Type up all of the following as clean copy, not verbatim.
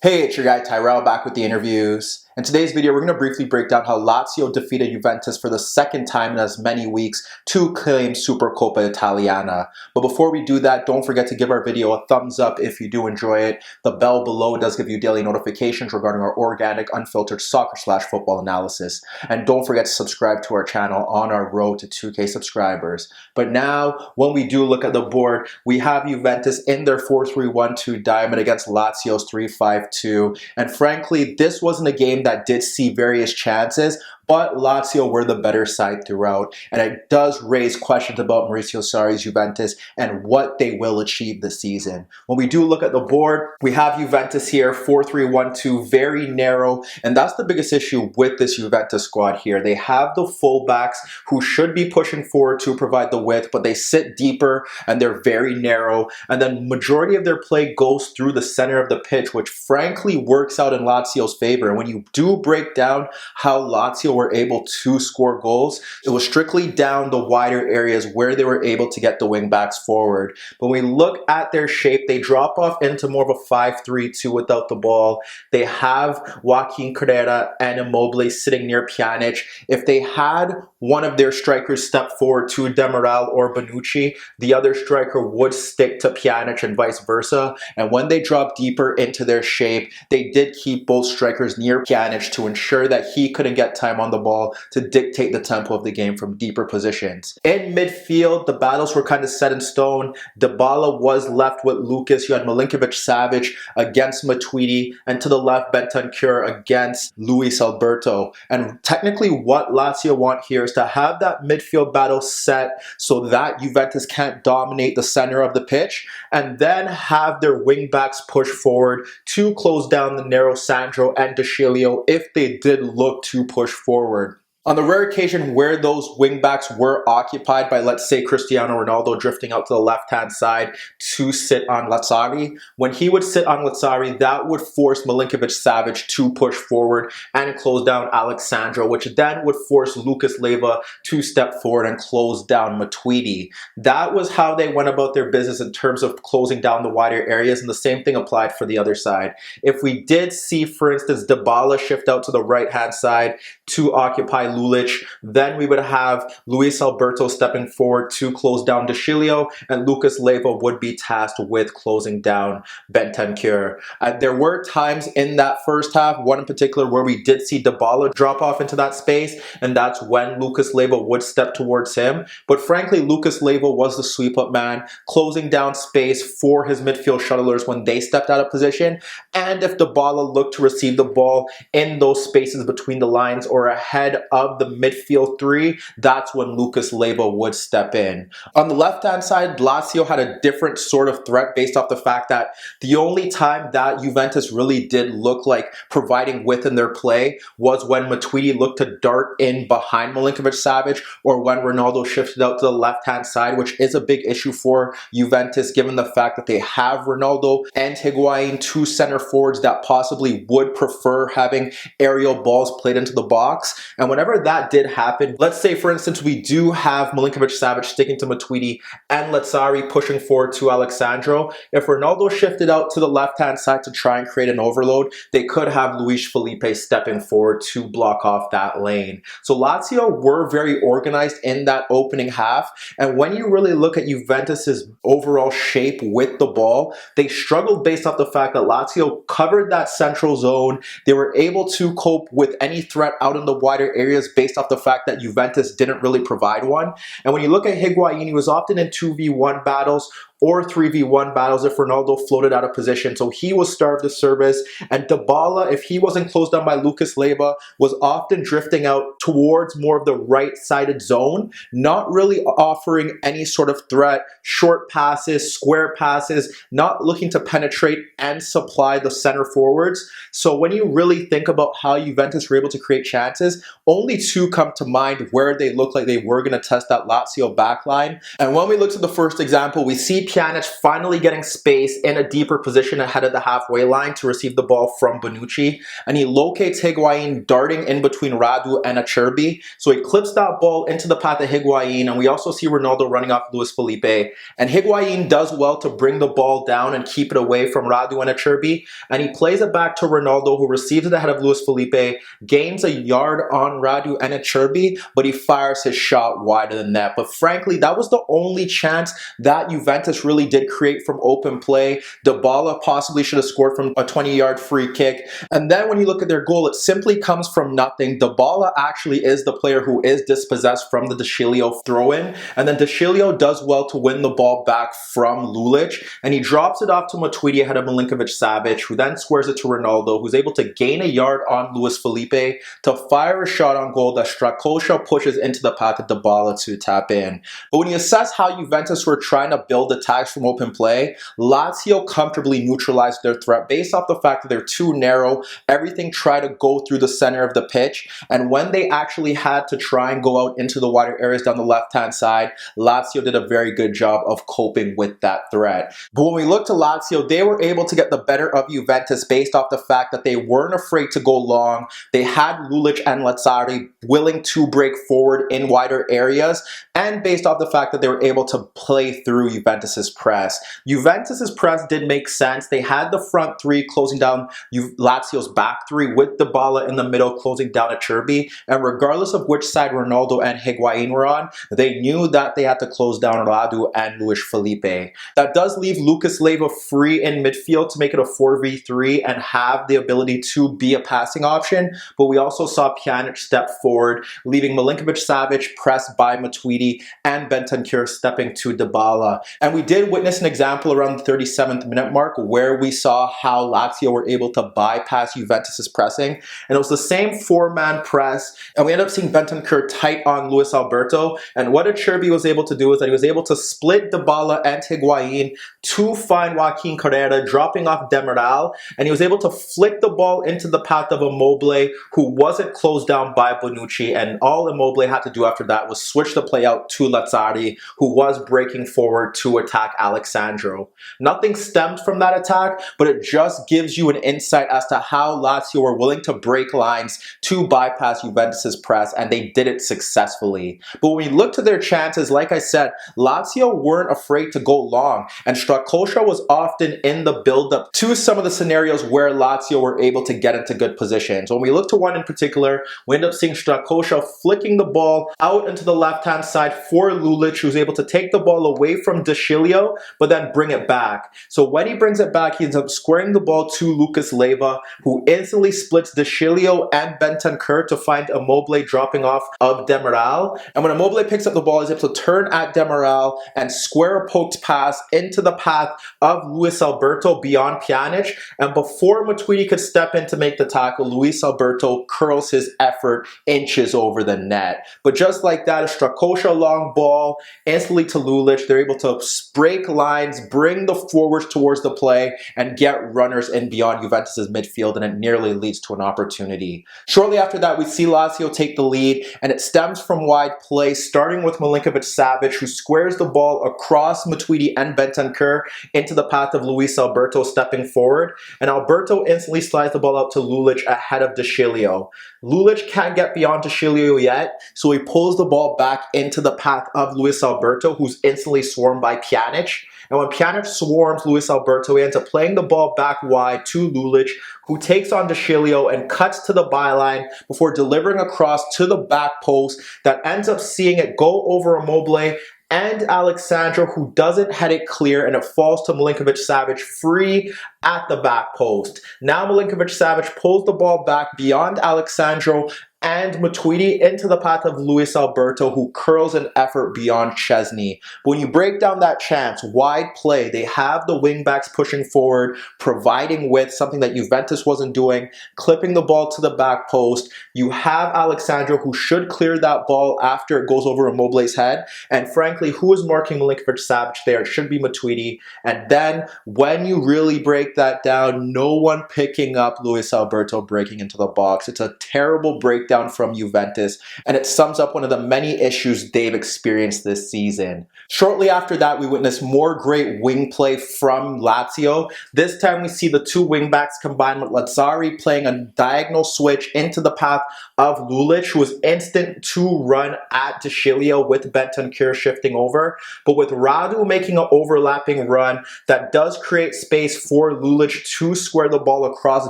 Hey, it's your guy Tyrrell back with the interviews. In today's video, we're going to briefly break down how Lazio defeated Juventus for the second time in as many weeks to claim Supercoppa Italiana. But before we do that, don't forget to give our video a thumbs up if you do enjoy it. The bell below does give you daily notifications regarding our organic, unfiltered soccer/football analysis. And don't forget to subscribe to our channel on our road to 2K subscribers. But now, when we do look at the board, we have Juventus in their 4-3-1-2 diamond against Lazio's 3-5-2. And frankly, this wasn't a game that did see various chances, but Lazio were the better side throughout, and it does raise questions about Maurizio Sarri's Juventus and what they will achieve this season. When we do look at the board, we have Juventus here, 4-3-1-2, very narrow, and that's the biggest issue with this Juventus squad here. They have the fullbacks who should be pushing forward to provide the width, but they sit deeper and they're very narrow, and then majority of their play goes through the center of the pitch, which frankly works out in Lazio's favor. And when you do break down how Lazio were able to score goals, it was strictly down the wider areas where they were able to get the wing backs forward. But when we look at their shape, they drop off into more of a 5-3-2 without the ball. They have Joaquin Correa and Immobile sitting near Pjanic. If they had one of their strikers step forward to Demiral or Bonucci, the other striker would stick to Pjanic and vice versa. And when they drop deeper into their shape, they did keep both strikers near Pjanic to ensure that he couldn't get time on the ball to dictate the tempo of the game from deeper positions. In midfield, the battles were kind of set in stone. Dybala was left with Lucas. You had Milinkovic-Savic against Matuidi, and to the left, Bentancur against Luis Alberto. And technically what Lazio want here is to have that midfield battle set so that Juventus can't dominate the center of the pitch, and then have their wing backs push forward to close down the narrow Sandro and De Sciglio if they did look to push forward. On the rare occasion where those wingbacks were occupied by, let's say, Cristiano Ronaldo drifting out to the left-hand side to sit on Lazzari, when he would sit on Lazzari, that would force Milinkovic-Savic to push forward and close down Alexandro, which then would force Lucas Leiva to step forward and close down Matuidi. That was how they went about their business in terms of closing down the wider areas, and the same thing applied for the other side. If we did see, for instance, Dybala shift out to the right-hand side to occupy Lulic, then we would have Luis Alberto stepping forward to close down De Sciglio, and Lucas Leiva would be tasked with closing down Bentancur. There were times in that first half, one in particular, where we did see Dybala drop off into that space, and that's when Lucas Leiva would step towards him. But frankly, Lucas Leiva was the sweep-up man, closing down space for his midfield shuttlers when they stepped out of position, and if Dybala looked to receive the ball in those spaces between the lines or ahead of the midfield three, that's when Lucas Leiva would step in. On the left-hand side, Lazio had a different sort of threat based off the fact that the only time that Juventus really did look like providing width in their play was when Matuidi looked to dart in behind Milinkovic-Savic, or when Ronaldo shifted out to the left-hand side, which is a big issue for Juventus given the fact that they have Ronaldo and Higuain, two center forwards that possibly would prefer having aerial balls played into the box. And whenever that did happen, let's say for instance we do have Milinkovic-Savic sticking to Matuidi and Lazzari pushing forward to Alexandro, if Ronaldo shifted out to the left-hand side to try and create an overload, they could have Luis Felipe stepping forward to block off that lane. So Lazio were very organized in that opening half, and when you really look at Juventus's overall shape with the ball, they struggled based off the fact that Lazio covered that central zone. They were able to cope with any threat out in the wider areas based off the fact that Juventus didn't really provide one. And when you look at Higuain, he was often in 2v1 battles or 3v1 battles if Ronaldo floated out of position. So he was starved of service. And Dybala, if he wasn't closed down by Lucas Leiva, was often drifting out towards more of the right-sided zone, not really offering any sort of threat, short passes, square passes, not looking to penetrate and supply the center forwards. So when you really think about how Juventus were able to create chances, only two come to mind where they look like they were going to test that Lazio backline. And when we look to the first example, we see Pjanic finally getting space in a deeper position ahead of the halfway line to receive the ball from Bonucci, and he locates Higuain darting in between Radu and Acerbi. So he clips that ball into the path of Higuain, and we also see Ronaldo running off Luis Felipe. And Higuain does well to bring the ball down and keep it away from Radu and Acerbi, and he plays it back to Ronaldo, who receives it ahead of Luis Felipe, gains a yard on Radu and Acerbi, but he fires his shot wide of the net. But frankly, that was the only chance that Juventus really did create from open play. Dybala possibly should have scored from a 20-yard free kick. And then when you look at their goal, it simply comes from nothing. Dybala actually is the player who is dispossessed from the De Sciglio throw-in, and then De Sciglio does well to win the ball back from Lulic, and he drops it off to Matuidi ahead of Milinkovic-Savic, who then squares it to Ronaldo, who's able to gain a yard on Luis Felipe to fire a shot on goal that Strakosha pushes into the path of Dybala to tap in. But when you assess how Juventus were trying to build attacks from open play, Lazio comfortably neutralized their threat based off the fact that they're too narrow. Everything tried to go through the center of the pitch, and when they actually had to try and go out into the wider areas down the left-hand side, Lazio did a very good job of coping with that threat. But when we look to Lazio, they were able to get the better of Juventus based off the fact that they weren't afraid to go long. They had Lulic and Lazzari willing to break forward in wider areas, and based off the fact that they were able to play through Juventus's press. Juventus's press did make sense. They had the front three closing down Lazio's back three with Dybala in the middle closing down Acerbi, and regardless of which side Ronaldo and Higuain were on, they knew that they had to close down Radu and Luis Felipe. That does leave Lucas Leiva free in midfield to make it a 4v3 and have the ability to be a passing option, but we also saw Pjanic step forward, leaving Milinkovic-Savic pressed by Matuidi and Bentancur stepping to Dybala. And we did witness an example around the 37th minute mark where we saw how Lazio were able to bypass Juventus's pressing, and it was the same four-man press, and we ended up seeing Bentancur tight on Luis Alberto, and what Acerbi was able to do is that he was able to split Dybala and Higuain to find Joaquin Carrera, dropping off Demiral, and he was able to flick the ball into the path of Immobile, who wasn't closed down by Bonucci, and all Immobile had to do after that was switch the play out to Lazzari, who was breaking forward to attack Alexandro. Nothing stemmed from that attack, but it just gives you an insight as to how Lazio were willing to break lines to bypass Juventus's press, and they did it successfully. But when we look to their chances, like I said, Lazio weren't afraid to go long, and Strakosha was often in the build-up to some of the scenarios where Lazio were able to get into good positions. When we look to one in particular, we end up seeing Strakosha flicking the ball out into the left-hand side for Lulic, who's able to take the ball away from De Sciglio, but then bring it back. So when he brings it back, he ends up squaring the ball to Lucas Leiva, who instantly splits De Sciglio and Bentancur to find Immobile dropping off of Demiral. And when Immobile picks up the ball, he's able to turn at Demiral and square a poked pass into the path of Luis Alberto beyond Pjanic. And before Matuidi could step in to make the tackle, Luis Alberto curls his effort inches over the net. But just like that, a Strakosha long ball instantly to Lulic. They're able to break lines, bring the forwards towards the play, and get runners in beyond Juventus's midfield, and it nearly leads to an opportunity. Shortly after that, we see Lazio take the lead, and it stems from wide play, starting with Milinkovic-Savic, who squares the ball across Matuidi and Bentancur into the path of Luis Alberto stepping forward, and Alberto instantly slides the ball out to Lulic ahead of De Sciglio. Lulic can't get beyond De Sciglio yet, so he pulls the ball back into the path of Luis Alberto, who's instantly swarmed by Pjanic. And when Pjanic swarms Luis Alberto, he ends up playing the ball back wide to Lulic, who takes on De Sciglio and cuts to the byline before delivering across to the back post that ends up seeing it go over Immobile and Alexandro, who doesn't head it clear, and it falls to Milinkovic-Savic free at the back post. Now Milinkovic-Savic pulls the ball back beyond Alexandro and Matuidi into the path of Luis Alberto, who curls an effort beyond Chesney. But when you break down that chance, wide play, they have the wingbacks pushing forward, providing width, something that Juventus wasn't doing, clipping the ball to the back post. You have Alexandro, who should clear that ball after it goes over Immobile's head. And frankly, who is marking Milinkovic-Savic there? It should be Matuidi. And then when you really break that down, no one picking up Luis Alberto breaking into the box. It's a terrible breakdown breakdown from Juventus, and it sums up one of the many issues they've experienced this season. Shortly after that, we witnessed more great wing play from Lazio. This time we see the two wingbacks combined with Sarri playing a diagonal switch into the path of Lulic, who was instant to run at De Sciglio with Bentancur shifting over, but with Radu making an overlapping run that does create space for Lulic to square the ball across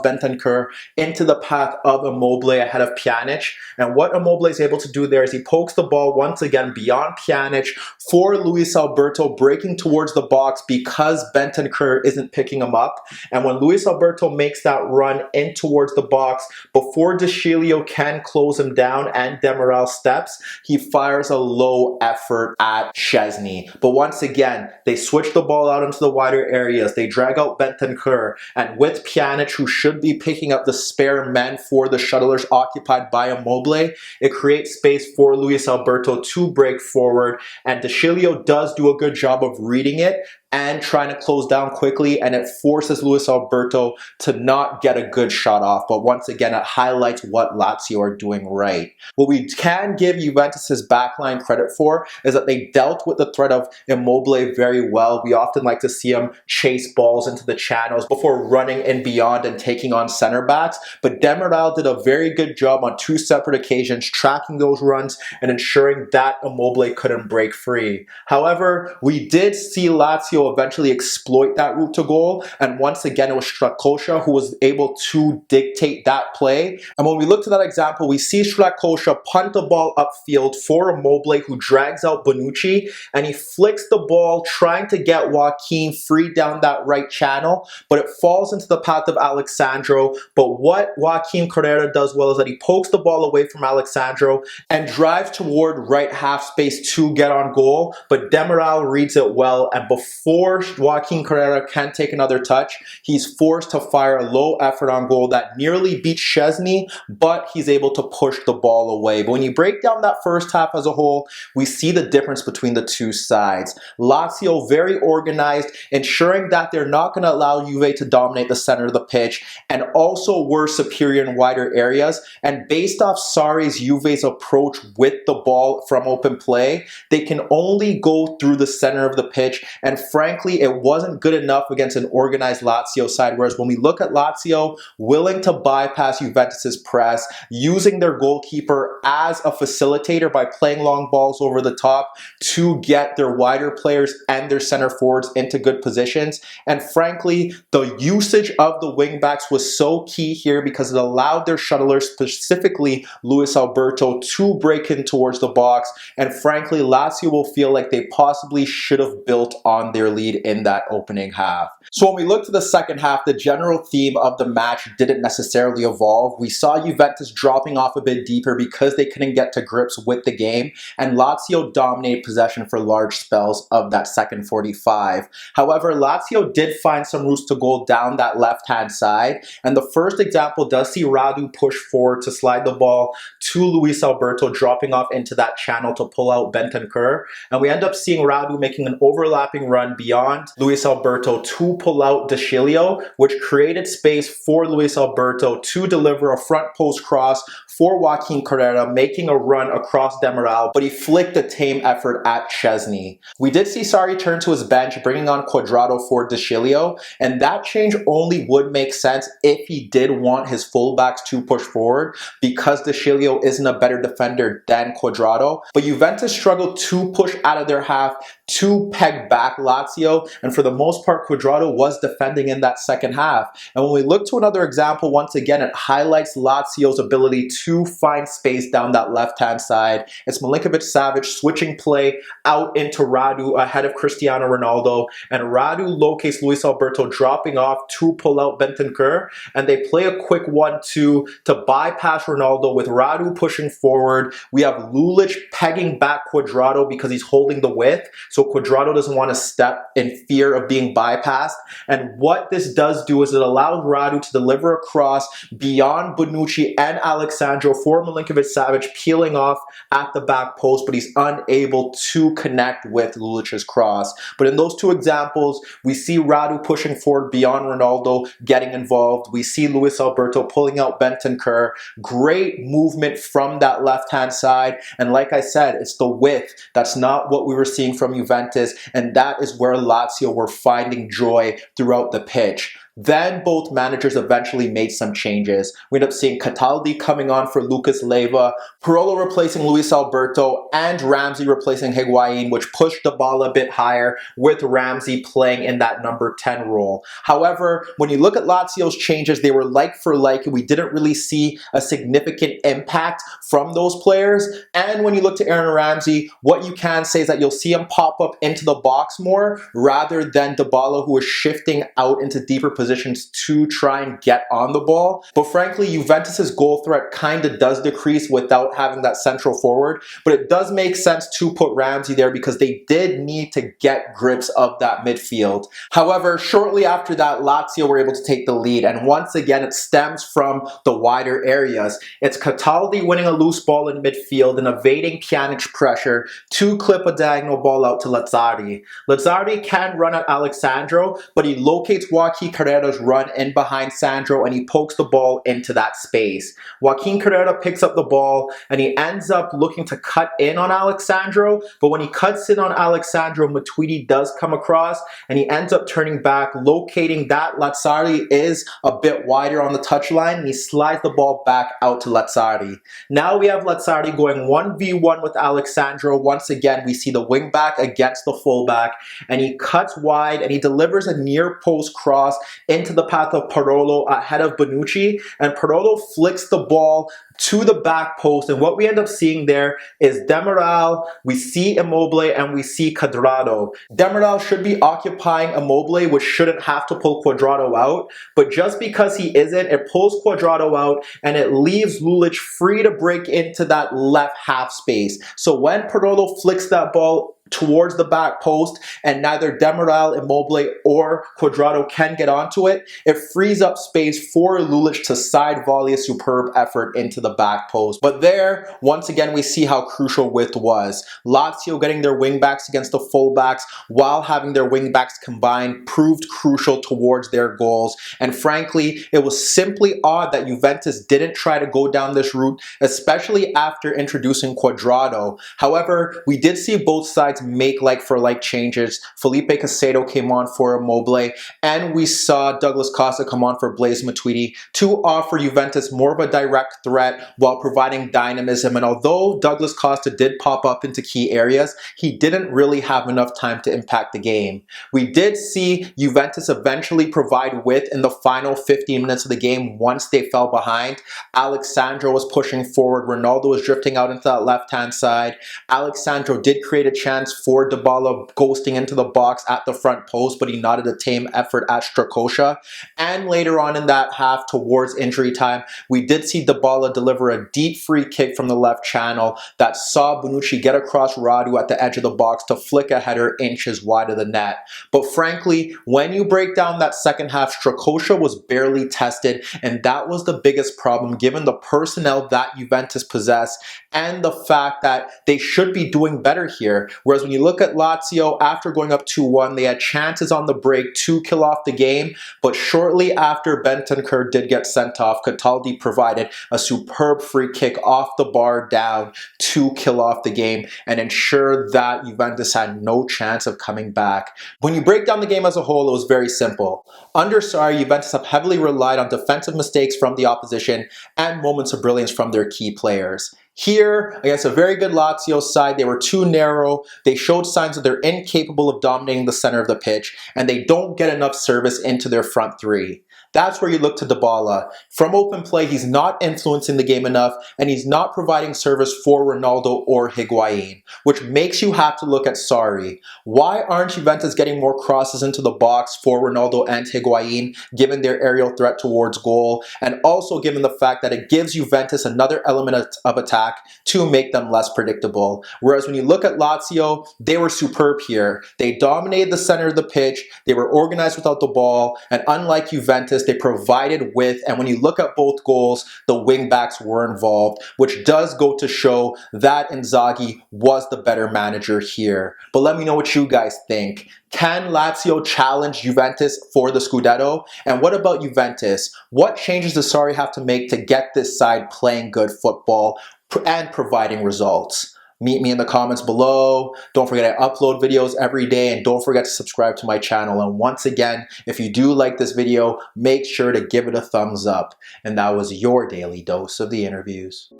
Bentancur into the path of Immobile ahead of Pjanic. And what Immobile is able to do there is he pokes the ball once again beyond Pjanic for Luis Alberto, breaking towards the box because Bentancur isn't picking him up. And when Luis Alberto makes that run in towards the box, before De Sciglio can close him down and Demiral steps, he fires a low effort at Szczesny. But once again, they switch the ball out into the wider areas. They drag out Bentancur, and with Pjanic, who should be picking up the spare men for the shuttlers occupied by Immobile, it creates space for Luis Alberto to break forward, and De Sciglio does do a good job of reading it and trying to close down quickly, and it forces Luis Alberto to not get a good shot off. But once again, it highlights what Lazio are doing right. What we can give Juventus' backline credit for is that they dealt with the threat of Immobile very well. We often like to see him chase balls into the channels before running in beyond and taking on center backs, but Demiral did a very good job on two separate occasions tracking those runs and ensuring that Immobile couldn't break free. However, we did see Lazio eventually exploit that route to goal, and once again it was Strakosha who was able to dictate that play. And when we look to that example, we see Strakosha punt the ball upfield for Immobile, who drags out Bonucci, and he flicks the ball trying to get Joaquin free down that right channel, but it falls into the path of Alexandro. But what Joaquin Correa does well is that he pokes the ball away from Alexandro and drives toward right half space to get on goal, but Demiral reads it well, and before Joaquin Correa can take another touch, he's forced to fire a low effort on goal that nearly beats Szczesny, but he's able to push the ball away. But when you break down that first half as a whole, we see the difference between the two sides. Lazio very organized, ensuring that they're not going to allow Juve to dominate the center of the pitch, and also were superior in wider areas. And based off Sarri's Juve's approach with the ball from open play, they can only go through the center of the pitch, and frankly, it wasn't good enough against an organized Lazio side. Whereas when we look at Lazio willing to bypass Juventus's press, using their goalkeeper as a facilitator by playing long balls over the top to get their wider players and their center forwards into good positions. And frankly, the usage of the wingbacks was so key here because it allowed their shuttlers, specifically Luis Alberto, to break in towards the box. And frankly, Lazio will feel like they possibly should have built on their lead in that opening half. So when we look to the second half, the general theme of the match didn't necessarily evolve. We saw Juventus dropping off a bit deeper because they couldn't get to grips with the game, and Lazio dominated possession for large spells of that second 45. However, Lazio did find some routes to goal down that left-hand side, and the first example does see Radu push forward to slide the ball to Luis Alberto, dropping off into that channel to pull out Bentancur, and we end up seeing Radu making an overlapping run beyond Luis Alberto to pull out De Sciglio, which created space for Luis Alberto to deliver a front post cross for Joaquin Correa, making a run across Demiral, but he flicked a tame effort at Szczesny. We did see Sarri turn to his bench, bringing on Cuadrado for De Sciglio, and that change only would make sense if he did want his fullbacks to push forward, because De Sciglio isn't a better defender than Cuadrado. But Juventus struggled to push out of their half to peg back Lazio, and for the most part, Cuadrado was defending in that second half. And when we look to another example, once again, it highlights Lazio's ability to find space down that left-hand side. It's Milinkovic-Savic switching play out into Radu ahead of Cristiano Ronaldo, and Radu locates Luis Alberto dropping off to pull out Bentancur, and they play a quick 1-2 to bypass Ronaldo with Radu pushing forward. We have Lulic pegging back Cuadrado because he's holding the width, so Cuadrado doesn't want to step in fear of being bypassed. And what this does do is it allows Radu to deliver a cross beyond Bonucci and Alexandro for Milinkovic-Savic Milinkovic-Savic peeling off at the back post, but he's unable to connect with Lulic's cross. But in those two examples, we see Radu pushing forward beyond Ronaldo, getting involved. We see Luis Alberto pulling out Bentancur. Great movement from that left-hand side. And like I said, it's the width. That's not what we were seeing from Juventus. And that is where Lazio were finding joy throughout the pitch. Then both managers eventually made some changes. We ended up seeing Cataldi coming on for Lucas Leiva, Pirolo replacing Luis Alberto, and Ramsey replacing Higuain, which pushed Dybala a bit higher, with Ramsey playing in that number 10 role. However, when you look at Lazio's changes, they were like for like, and we didn't really see a significant impact from those players. And when you look to Aaron Ramsey, what you can say is that you'll see him pop up into the box more, rather than Dybala, who is shifting out into deeper positions to try and get on the ball. But frankly, Juventus's goal threat kind of does decrease without having that central forward. But it does make sense to put Ramsey there because they did need to get grips of that midfield. However, shortly after that, Lazio were able to take the lead. And once again, it stems from the wider areas. It's Cataldi winning a loose ball in midfield and evading Pjanic pressure to clip a diagonal ball out to Lazzari. Lazzari can run at Alexandro, but he locates Joaquin Carrera's run in behind Sandro and he pokes the ball into that space. Joaquin Carrera picks up the ball and he ends up looking to cut in on Alexandro, but when he cuts in on Alexandro, Matuidi does come across and he ends up turning back, locating that Lazzari is a bit wider on the touchline, and he slides the ball back out to Lazzari. Now we have Lazzari going 1v1 with Alexandro. Once again, we see the wing back against the fullback, and he cuts wide and he delivers a near post cross into the path of Pirolo ahead of Bonucci, and Pirolo flicks the ball to the back post, and what we end up seeing there is Demiral, we see Immobile, and we see Cuadrado. Demiral should be occupying Immobile, which shouldn't have to pull Cuadrado out, but just because he isn't, it pulls Cuadrado out, and it leaves Lulic free to break into that left half space. So when Pirolo flicks that ball towards the back post and neither Demiral, Immobile, or Cuadrado can get onto it, it frees up space for Lulic to side volley a superb effort into the back post. But there, once again, we see how crucial width was. Lazio getting their wingbacks against the fullbacks while having their wingbacks combined proved crucial towards their goals. And frankly, it was simply odd that Juventus didn't try to go down this route, especially after introducing Cuadrado. However, we did see both sides make like-for-like changes. Felipe Caicedo came on for Immobile, and we saw Douglas Costa come on for Blaise Matuidi to offer Juventus more of a direct threat while providing dynamism. And although Douglas Costa did pop up into key areas, he didn't really have enough time to impact the game. We did see Juventus eventually provide width in the final 15 minutes of the game once they fell behind. Alexandro was pushing forward. Ronaldo was drifting out into that left-hand side. Alexandro did create a chance for Dybala ghosting into the box at the front post, but he nodded a tame effort at Strakosha. And later on in that half, towards injury time, we did see Dybala deliver a deep free kick from the left channel that saw Bonucci get across Radu at the edge of the box to flick a header inches wide of the net. But frankly, when you break down that second half, Strakosha was barely tested, and that was the biggest problem given the personnel that Juventus possessed and the fact that they should be doing better here. Whereas when you look at Lazio, after going up 2-1, they had chances on the break to kill off the game, but shortly after Bentancur did get sent off, Cataldi provided a superb free kick off the bar down to kill off the game and ensure that Juventus had no chance of coming back. When you break down the game as a whole, it was very simple. Under Sarri, Juventus have heavily relied on defensive mistakes from the opposition and moments of brilliance from their key players. Here, against a very good Lazio side, they were too narrow, they showed signs that they're incapable of dominating the center of the pitch, and they don't get enough service into their front three. That's where you look to Dybala. From open play, he's not influencing the game enough, and he's not providing service for Ronaldo or Higuain, which makes you have to look at Sarri. Why aren't Juventus getting more crosses into the box for Ronaldo and Higuain, given their aerial threat towards goal, and also given the fact that it gives Juventus another element of attack to make them less predictable. Whereas when you look at Lazio, they were superb here. They dominated the center of the pitch, they were organized without the ball, and unlike Juventus, Juventus. They provided width, and when you look at both goals, the wingbacks were involved, which does go to show that Inzaghi was the better manager here. But let me know what you guys think. Can Lazio challenge Juventus for the Scudetto? And what about Juventus? What changes does Sarri have to make to get this side playing good football and providing results? Meet me in the comments below. Don't forget I upload videos every day, and don't forget to subscribe to my channel. And once again, if you do like this video, make sure to give it a thumbs up. And that was your daily dose of the interviews.